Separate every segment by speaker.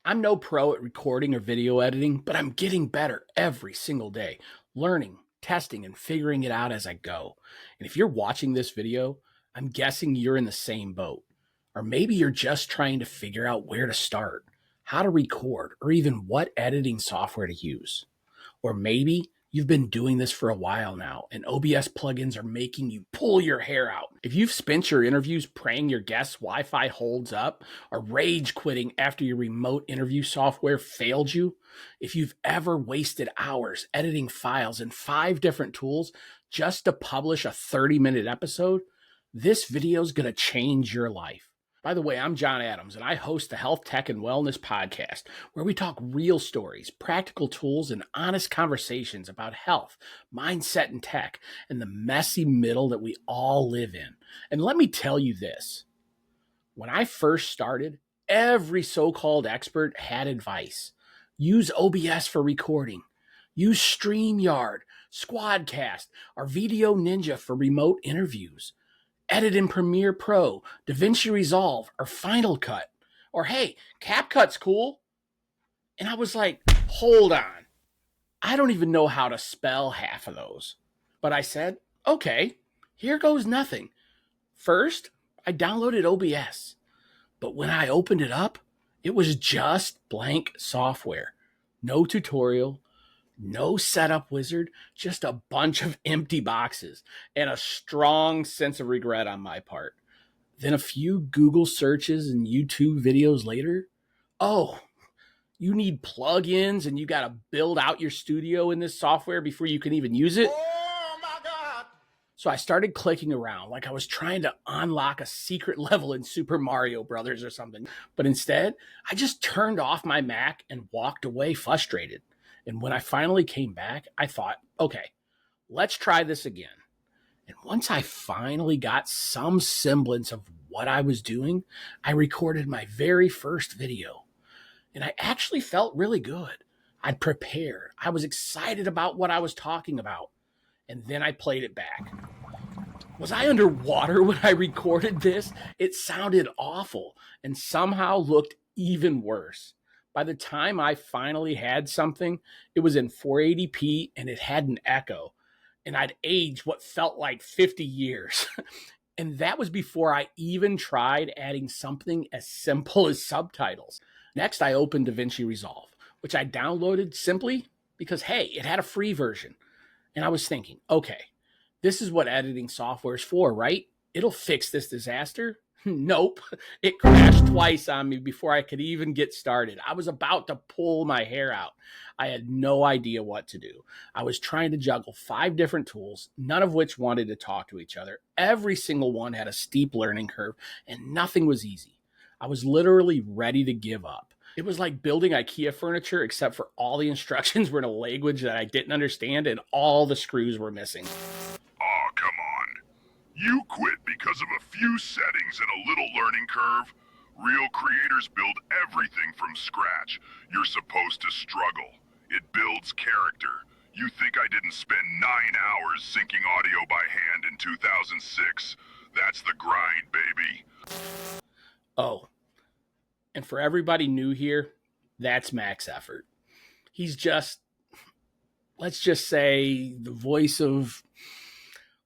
Speaker 1: I'm no pro at recording or video editing, but I'm getting better every single day, learning, testing, and figuring it out as I go. And if you're watching this video, I'm guessing you're in the same boat. Or maybe you're just trying to figure out where to start, how to record, or even what editing software to use. Or maybe you've been doing this for a while now, and OBS plugins are making you pull your hair out. If you've spent your interviews praying your guest's Wi-Fi holds up, or rage quitting after your remote interview software failed you, if you've ever wasted hours editing files in 5 different tools just to publish a 30-minute episode, this video is going to change your life. By the way, I'm John Adams, and I host the Health, Tech, and Wellness podcast, where we talk real stories, practical tools, and honest conversations about health, mindset, and tech, and the messy middle that we all live in. And let me tell you this. When I first started, every so-called expert had advice. Use OBS for recording. Use StreamYard, Squadcast, or Video Ninja for remote interviews. Edit in Premiere Pro, DaVinci Resolve, or Final Cut. Or hey, CapCut's cool. And I was like, hold on. I don't even know how to spell half of those. But I said, okay, here goes nothing. First, I downloaded OBS. But when I opened it up, it was just blank software. No tutorial, no setup wizard, just a bunch of empty boxes and a strong sense of regret on my part. Then a few Google searches and YouTube videos later, oh, you need plugins and you got to build out your studio in this software before you can even use it.
Speaker 2: Oh my God.
Speaker 1: So I started clicking around like I was trying to unlock a secret level in Super Mario Brothers or something. But instead, I just turned off my Mac and walked away frustrated. And when I finally came back, I thought, okay, let's try this again. And once I finally got some semblance of what I was doing, I recorded my very first video. And I actually felt really good. I'd prepared. I was excited about what I was talking about. And then I played it back. Was I underwater when I recorded this? It sounded awful and somehow looked even worse. By the time I finally had something, it was in 480p and it had an echo. And I'd aged what felt like 50 years. And that was before I even tried adding something as simple as subtitles. Next, I opened DaVinci Resolve, which I downloaded simply because, hey, it had a free version. And I was thinking, okay, this is what editing software is for, right? It'll fix this disaster. Nope. It crashed twice on me before I could even get started. I was about to pull my hair out. I had no idea what to do. I was trying to juggle 5 different tools, none of which wanted to talk to each other. Every single one had a steep learning curve, and nothing was easy. I was literally ready to give up. It was like building IKEA furniture, except for all the instructions were in a language that I didn't understand, and all the screws were missing.
Speaker 2: Oh, come on. You quit because of a few settings and a little learning curve? Real creators build everything from scratch. You're supposed to struggle. It builds character. You think I didn't spend 9 hours syncing audio by hand in 2006? That's the grind, baby.
Speaker 1: Oh, and for everybody new here, that's Max Effort. He's just, let's just say, the voice of,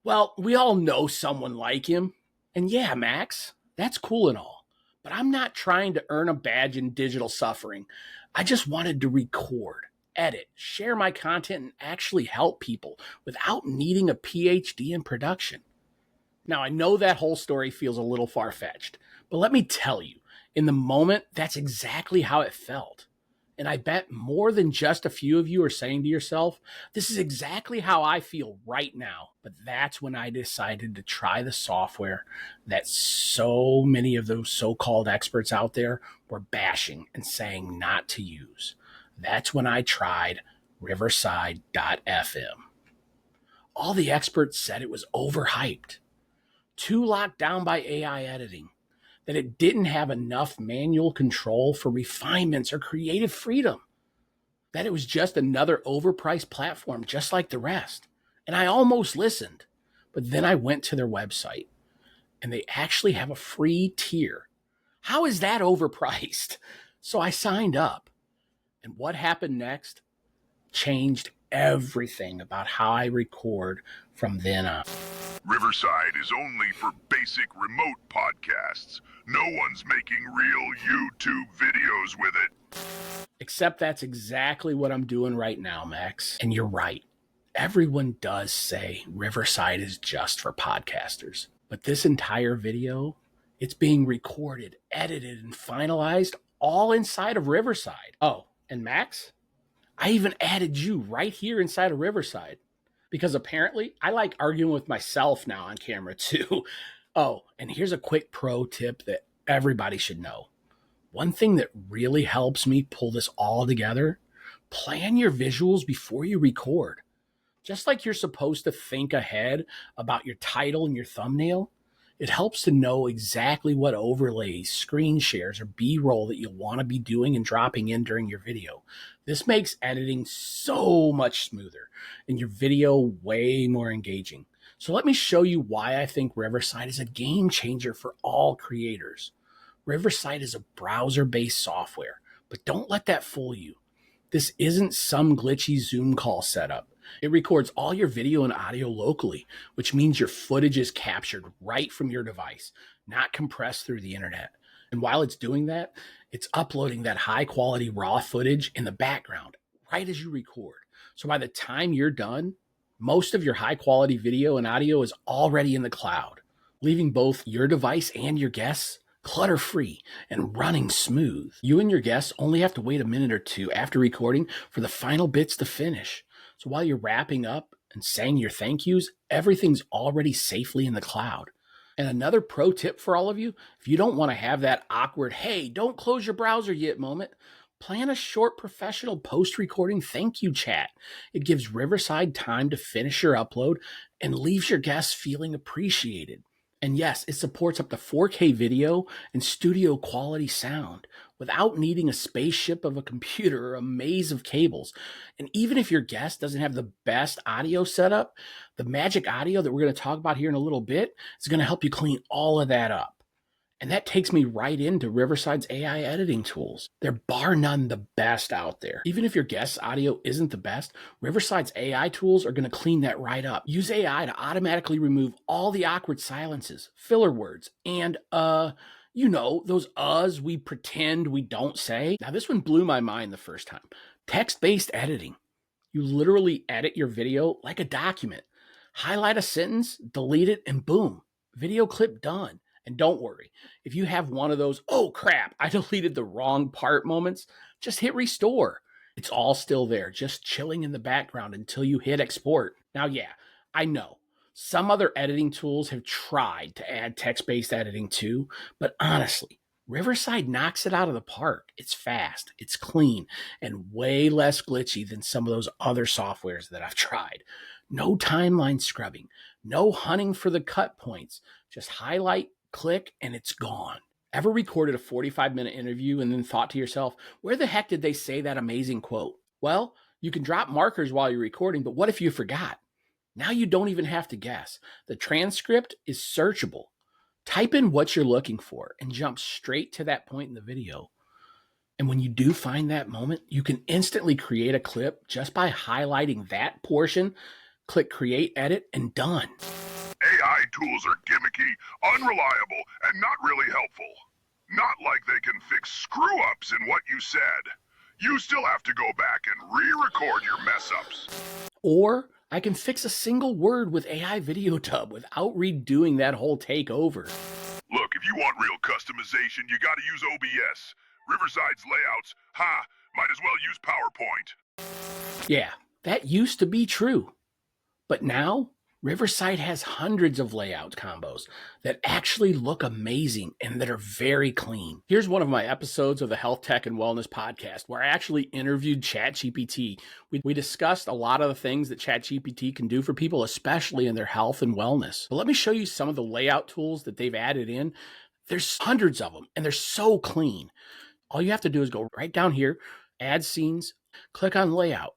Speaker 1: well, we all know someone like him. And yeah, Max, that's cool and all. But I'm not trying to earn a badge in digital suffering. I just wanted to record, edit, share my content, and actually help people without needing a PhD in production. Now, I know that whole story feels a little far-fetched, but let me tell you, in the moment, that's exactly how it felt. And I bet more than just a few of you are saying to yourself, this is exactly how I feel right now. But that's when I decided to try the software that so many of those so-called experts out there were bashing and saying not to use. That's when I tried Riverside.fm. All the experts said it was overhyped, too locked down by AI editing, that it didn't have enough manual control for refinements or creative freedom, that it was just another overpriced platform just like the rest. And I almost listened, but then I went to their website and they actually have a free tier. How is that overpriced? So I signed up. And what happened next changed everything about how I record from then on.
Speaker 2: Riverside is only for basic remote podcasts. No one's making real YouTube videos with it.
Speaker 1: Except that's exactly what I'm doing right now, Max. And you're right. Everyone does say Riverside is just for podcasters. But this entire video, it's being recorded, edited, and finalized all inside of Riverside. Oh, and Max, I even added you right here inside of Riverside because apparently I like arguing with myself now on camera too. Oh, and here's a quick pro tip that everybody should know. One thing that really helps me pull this all together, plan your visuals before you record. Just like you're supposed to think ahead about your title and your thumbnail, it helps to know exactly what overlays, screen shares, or B-roll that you'll want to be doing and dropping in during your video. This makes editing so much smoother and your video way more engaging. So let me show you why I think Riverside is a game changer for all creators. Riverside is a browser-based software, but don't let that fool you. This isn't some glitchy Zoom call setup. It records all your video and audio locally, which means your footage is captured right from your device, not compressed through the internet. And while it's doing that, it's uploading that high quality raw footage in the background right as you record. So by the time you're done, most of your high quality video and audio is already in the cloud, leaving both your device and your guests clutter-free and running smooth. You and your guests only have to wait a minute or two after recording for the final bits to finish. So while you're wrapping up and saying your thank yous, everything's already safely in the cloud. And another pro tip for all of you, if you don't want to have that awkward, hey, don't close your browser yet moment, plan a short professional post-recording thank you chat. It gives Riverside time to finish your upload and leaves your guests feeling appreciated. And yes, it supports up to 4K video and studio quality sound without needing a spaceship of a computer or a maze of cables. And even if your guest doesn't have the best audio setup, the magic audio that we're going to talk about here in a little bit is going to help you clean all of that up. And that takes me right into Riverside's AI editing tools. They're bar none the best out there. Even if your guest's audio isn't the best, Riverside's AI tools are going to clean that right up. Use AI to automatically remove all the awkward silences, filler words, and those uhs we pretend we don't say. Now this one blew my mind the first time. Text-based editing. You literally edit your video like a document. Highlight a sentence, delete it, and boom, video clip done. And don't worry, if you have one of those, oh crap, I deleted the wrong part moments, just hit restore. It's all still there, just chilling in the background until you hit export. Now, yeah, I know some other editing tools have tried to add text-based editing too, but honestly, Riverside knocks it out of the park. It's fast, it's clean, and way less glitchy than some of those other softwares that I've tried. No timeline scrubbing, no hunting for the cut points, just highlight, click, and it's gone. Ever recorded a 45-minute interview and then thought to yourself, where the heck did they say that amazing quote? Well, you can drop markers while you're recording, but what if you forgot? Now you don't even have to guess. The transcript is searchable. Type in what you're looking for and jump straight to that point in the video. And when you do find that moment, you can instantly create a clip just by highlighting that portion, click create, edit, and done.
Speaker 2: AI tools are gimmicky, unreliable, and not really helpful. Not like they can fix screw-ups in what you said. You still have to go back and re-record your mess-ups.
Speaker 1: Or I can fix a single word with AI Video Tub without redoing that whole takeover.
Speaker 2: Look, if you want real customization, you gotta use OBS. Riverside's layouts, might as well use PowerPoint.
Speaker 1: Yeah, that used to be true. But now, Riverside has hundreds of layout combos that actually look amazing and that are very clean. Here's one of my episodes of the Health Tech and Wellness podcast where I actually interviewed ChatGPT. We discussed a lot of the things that ChatGPT can do for people, especially in their health and wellness. But let me show you some of the layout tools that they've added in. There's hundreds of them and they're so clean. All you have to do is go right down here, add scenes, click on layout.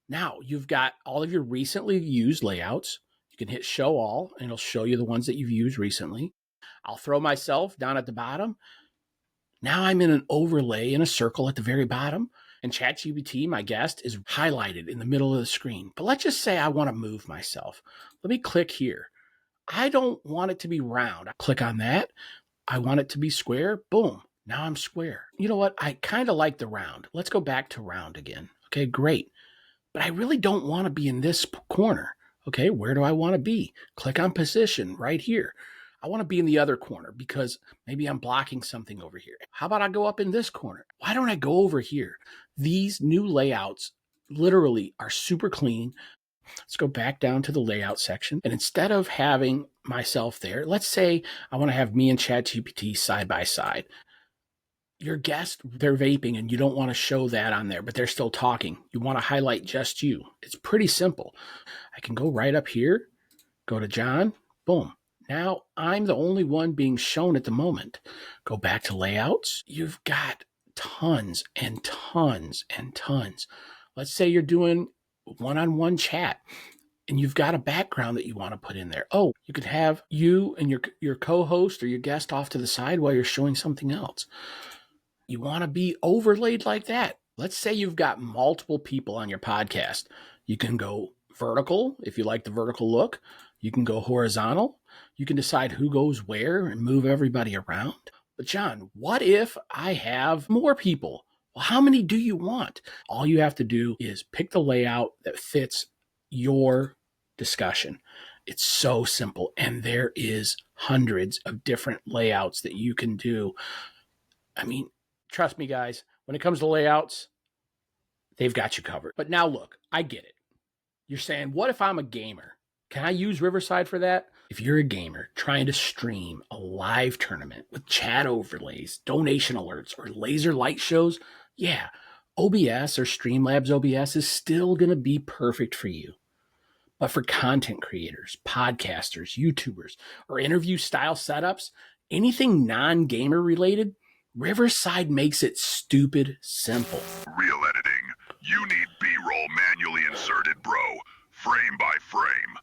Speaker 1: Now you've got all of your recently used layouts. You can hit show all and it'll show you the ones that you've used recently. I'll throw myself down at the bottom. Now I'm in an overlay in a circle at the very bottom, and ChatGPT, my guest, is highlighted in the middle of the screen. But let's just say I want to move myself. Let me click here. I don't want it to be round. I click on that. I want it to be square. Boom. Now I'm square. You know what? I kind of like the round. Let's go back to round again. Okay, great. But I really don't want to be in this corner. Okay, where do I want to be? Click on position right here. I want to be in the other corner because maybe I'm blocking something over here. How about I go up in this corner? Why don't I go over here? These new layouts literally are super clean. Let's go back down to the layout section. And instead of having myself there, let's say I want to have me and ChatGPT side by side. Your guest, they're vaping and you don't want to show that on there, but they're still talking. You want to highlight just you. It's pretty simple. I can go right up here, go to John, boom. Now I'm the only one being shown at the moment. Go back to layouts. You've got tons and tons and tons. Let's say you're doing one-on-one chat and you've got a background that you want to put in there. Oh, you could have you and your co-host or your guest off to the side while you're showing something else. You want to be overlaid like that. Let's say you've got multiple people on your podcast. You can go vertical if you like the vertical look. You can go horizontal. You can decide who goes where and move everybody around. But John, what if I have more people? Well, how many do you want? All you have to do is pick the layout that fits your discussion. It's so simple. And there is hundreds of different layouts that you can do. I mean, trust me, guys, when it comes to layouts, they've got you covered. But now look, I get it. You're saying, what if I'm a gamer? Can I use Riverside for that? If you're a gamer trying to stream a live tournament with chat overlays, donation alerts, or laser light shows, yeah, OBS or Streamlabs OBS is still going to be perfect for you. But for content creators, podcasters, YouTubers, or interview style setups, anything non-gamer related, Riverside makes it stupid simple.
Speaker 2: Real editing. You need B-roll manually inserted, bro. Frame by frame.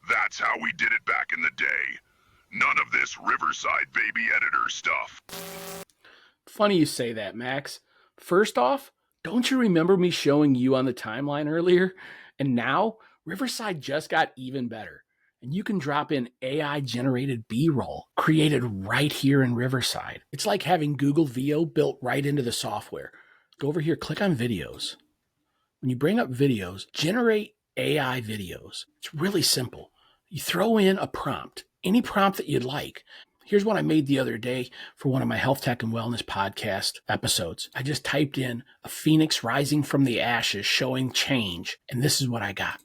Speaker 2: That's how we did it back in the day. None of this Riverside baby editor stuff.
Speaker 1: Funny you say that, Max. First off, don't you remember me showing you on the timeline earlier? And now, Riverside just got even better. And you can drop in AI-generated B-roll created right here in Riverside. It's like having Google VO built right into the software. Go over here, click on videos. When you bring up videos, generate AI videos. It's really simple. You throw in a prompt, any prompt that you'd like. Here's what I made the other day for one of my health tech and wellness podcast episodes. I just typed in a phoenix rising from the ashes showing change, and this is what I got.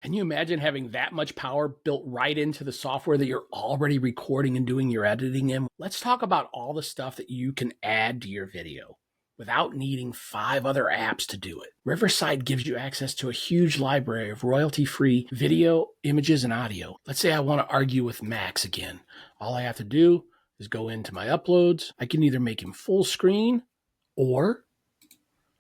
Speaker 1: Can you imagine having that much power built right into the software that you're already recording and doing your editing in? Let's talk about all the stuff that you can add to your video without needing 5 other apps to do it. Riverside gives you access to a huge library of royalty-free video, images, and audio. Let's say I want to argue with Max again. All I have to do is go into my uploads. I can either make him full screen or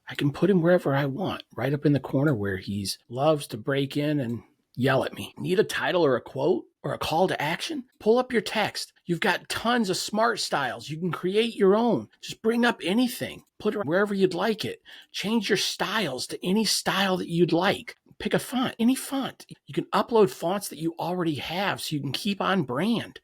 Speaker 1: I can put him wherever I want, right up in the corner where he loves to break in and yell at me. Need a title or a quote or a call to action? Pull up your text. You've got tons of smart styles. You can create your own. Just bring up anything. Put it wherever you'd like it. Change your styles to any style that you'd like. Pick a font, any font. You can upload fonts that you already have so you can keep on brand.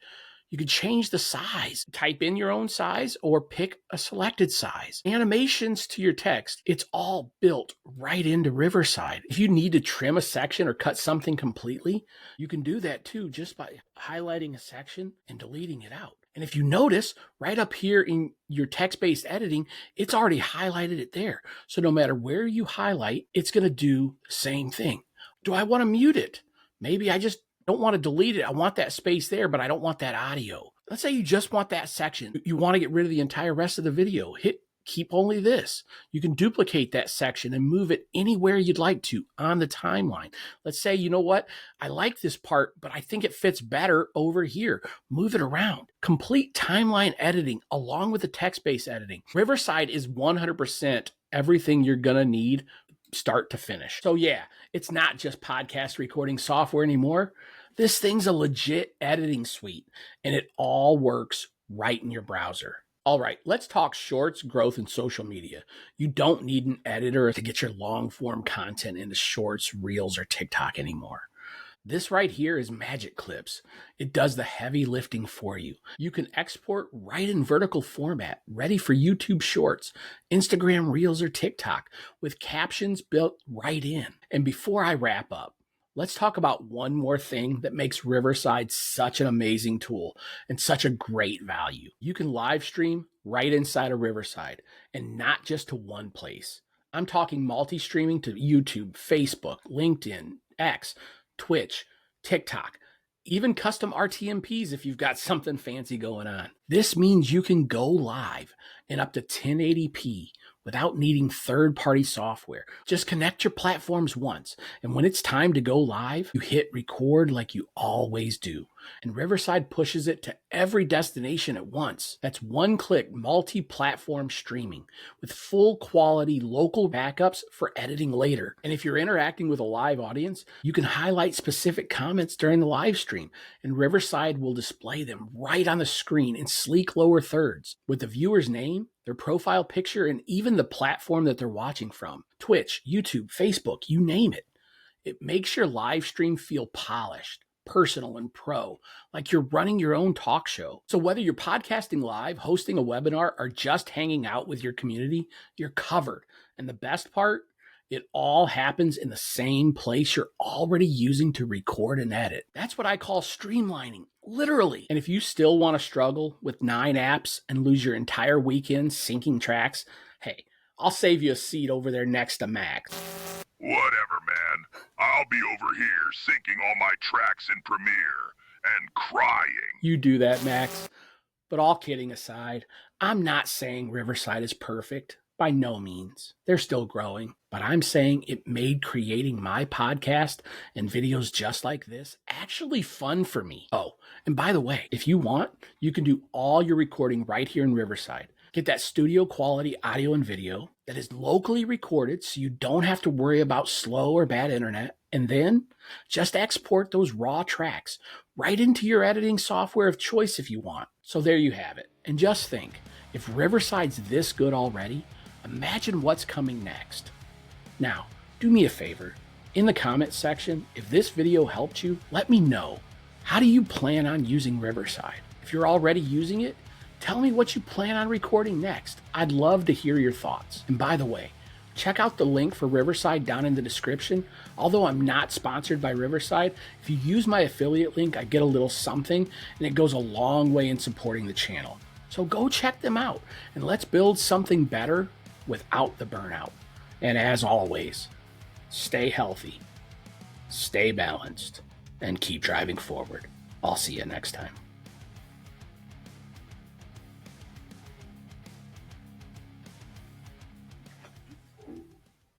Speaker 1: You can change the size, type in your own size or pick a selected size. Animations to your text, it's all built right into Riverside. If you need to trim a section or cut something completely, you can do that too just by highlighting a section and deleting it out. And if you notice, right up here in your text-based editing, it's already highlighted it there. So no matter where you highlight, it's going to do the same thing. Do I want to mute it? Maybe I just don't want to delete it. I want that space there, but I don't want that audio. Let's say you just want that section. You want to get rid of the entire rest of the video. Hit keep only this. You can duplicate that section and move it anywhere you'd like to on the timeline. Let's say, you know what? I like this part, but I think it fits better over here. Move it around. Complete timeline editing along with the text-based editing. Riverside is 100% everything you're going to need start to finish. So yeah, it's not just podcast recording software anymore. This thing's a legit editing suite, and it all works right in your browser. All right, let's talk shorts, growth, and social media. You don't need an editor to get your long form content into shorts, reels, or TikTok anymore. This right here is Magic Clips. It does the heavy lifting for you. You can export right in vertical format, ready for YouTube Shorts, Instagram Reels, or TikTok, with captions built right in. And before I wrap up, let's talk about one more thing that makes Riverside such an amazing tool and such a great value. You can live stream right inside of Riverside, and not just to one place. I'm talking multi-streaming to YouTube, Facebook, LinkedIn, X, Twitch, TikTok, even custom RTMPs if you've got something fancy going on. This means you can go live in up to 1080p without needing third-party software. Just connect your platforms once, and when it's time to go live, you hit record like you always do. And Riverside pushes it to every destination at once. That's one-click multi-platform streaming with full quality local backups for editing later. And if you're interacting with a live audience, you can highlight specific comments during the live stream, and Riverside will display them right on the screen in sleek lower thirds with the viewer's name, their profile picture, and even the platform that they're watching from. Twitch, YouTube, Facebook, you name it. It makes your live stream feel polished, personal, and pro, like you're running your own talk show. So whether you're podcasting live, hosting a webinar, or just hanging out with your community, you're covered. And the best part, it all happens in the same place you're already using to record and edit. That's what I call streamlining, literally. And if you still want to struggle with 9 apps and lose your entire weekend syncing tracks, hey, I'll save you a seat over there next to Max.
Speaker 2: Whatever, man. I'll be over here syncing all my tracks in Premiere and crying.
Speaker 1: You do that, Max. But all kidding aside, I'm not saying Riverside is perfect. By no means. They're still growing. But I'm saying it made creating my podcast and videos just like this actually fun for me. Oh, and by the way, if you want, you can do all your recording right here in Riverside. Get that studio quality audio and video that is locally recorded so you don't have to worry about slow or bad internet. And then just export those raw tracks right into your editing software of choice if you want. So there you have it. And just think, if Riverside's this good already, imagine what's coming next. Now, do me a favor. In the comments section, if this video helped you, let me know. How do you plan on using Riverside? If you're already using it, tell me what you plan on recording next. I'd love to hear your thoughts. And by the way, check out the link for Riverside down in the description. Although I'm not sponsored by Riverside, if you use my affiliate link, I get a little something, and it goes a long way in supporting the channel. So go check them out, and let's build something better without the burnout. And as always, stay healthy, stay balanced, and keep driving forward. I'll see you next time.